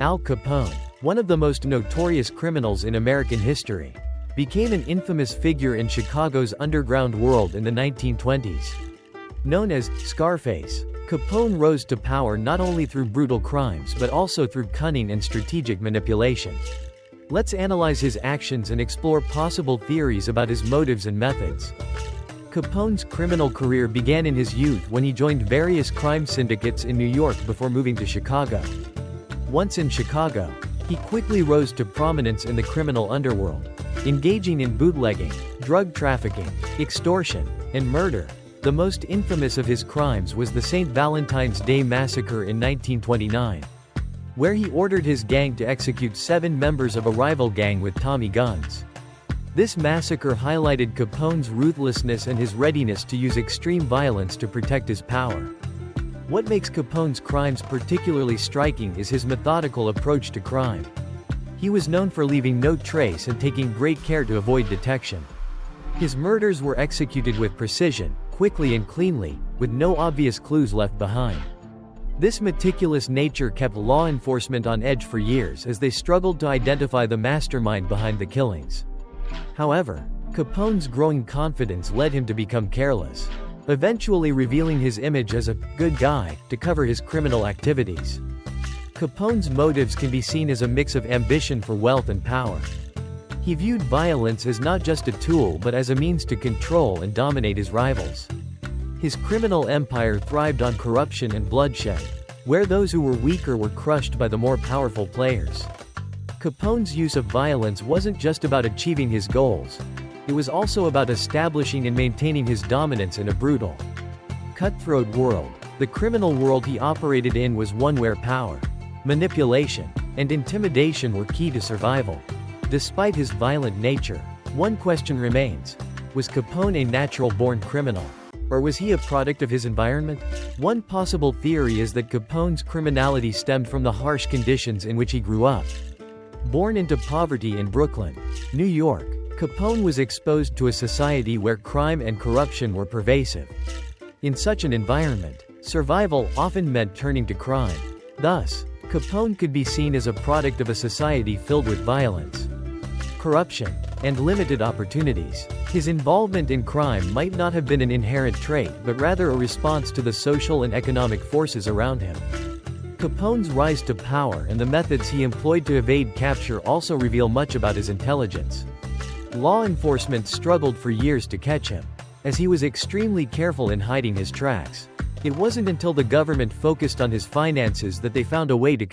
Al Capone, one of the most notorious criminals in American history, became an infamous figure in Chicago's underground world in the 1920s. Known as Scarface, Capone rose to power not only through brutal crimes but also through cunning and strategic manipulation. Let's analyze his actions and explore possible theories about his motives and methods. Capone's criminal career began in his youth when he joined various crime syndicates in New York before moving to Chicago. Once in Chicago, he quickly rose to prominence in the criminal underworld, engaging in bootlegging, drug trafficking, extortion, and murder. The most infamous of his crimes was the St. Valentine's Day Massacre in 1929, where he ordered his gang to execute 7 members of a rival gang with Tommy guns. This massacre highlighted Capone's ruthlessness and his readiness to use extreme violence to protect his power. What makes Capone's crimes particularly striking is his methodical approach to crime. He was known for leaving no trace and taking great care to avoid detection. His murders were executed with precision, quickly and cleanly, with no obvious clues left behind. This meticulous nature kept law enforcement on edge for years as they struggled to identify the mastermind behind the killings. However, Capone's growing confidence led him to become careless, eventually revealing his image as a good guy to cover his criminal activities. Capone's motives can be seen as a mix of ambition for wealth and power. He viewed violence as not just a tool but as a means to control and dominate his rivals. His criminal empire thrived on corruption and bloodshed, where those who were weaker were crushed by the more powerful players. Capone's use of violence wasn't just about achieving his goals. It was also about establishing and maintaining his dominance in a brutal, cutthroat world. The criminal world he operated in was one where power, manipulation, and intimidation were key to survival. Despite his violent nature, one question remains: was Capone a natural-born criminal? Or was he a product of his environment? One possible theory is that Capone's criminality stemmed from the harsh conditions in which he grew up. Born into poverty in Brooklyn, New York, Capone was exposed to a society where crime and corruption were pervasive. In such an environment, survival often meant turning to crime. Thus, Capone could be seen as a product of a society filled with violence, corruption, and limited opportunities. His involvement in crime might not have been an inherent trait but rather a response to the social and economic forces around him. Capone's rise to power and the methods he employed to evade capture also reveal much about his intelligence. Law enforcement struggled for years to catch him, as he was extremely careful in hiding his tracks. It wasn't until the government focused on his finances that they found a way to